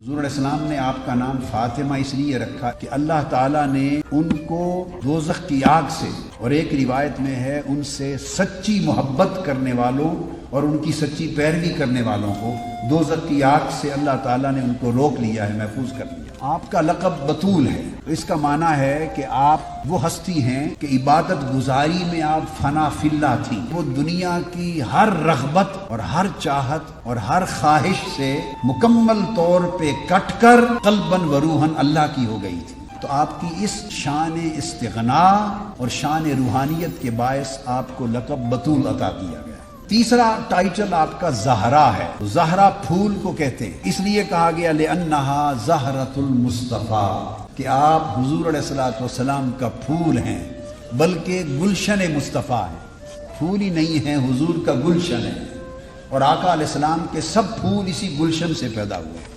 حضور علیہ السلام نے آپ کا نام فاطمہ اس لیے رکھا کہ اللہ تعالیٰ نے ان کو دوزخ کی آگ سے، اور ایک روایت میں ہے ان سے سچی محبت کرنے والوں اور ان کی سچی پیروی کرنے والوں کو دوزخ کی آگ سے اللہ تعالیٰ نے ان کو روک لیا ہے، محفوظ کر لیا۔ آپ کا لقب بطول ہے، تو اس کا معنی ہے کہ آپ وہ ہستی ہیں کہ عبادت گزاری میں آپ فنا فی اللہ تھی، وہ دنیا کی ہر رغبت اور ہر چاہت اور ہر خواہش سے مکمل طور پہ کٹ کر قلباً و روحاً اللہ کی ہو گئی تھی۔ تو آپ کی اس شان استغنا اور شان روحانیت کے باعث آپ کو لقب بطول عطا کیا گیا۔ تیسرا ٹائٹل آپ کا زہرا ہے۔ زہرا پھول کو کہتے ہیں، اس لیے کہا گیا لِأَنَّهَا زَهْرَةُ الْمُصْطَفَىٰ کہ آپ حضور علیہ الصلوۃ والسلام کا پھول ہیں، بلکہ گلشن مصطفیٰ ہیں۔ پھول ہی نہیں ہیں، حضور کا گلشن ہے، اور آقا علیہ السلام کے سب پھول اسی گلشن سے پیدا ہوئے۔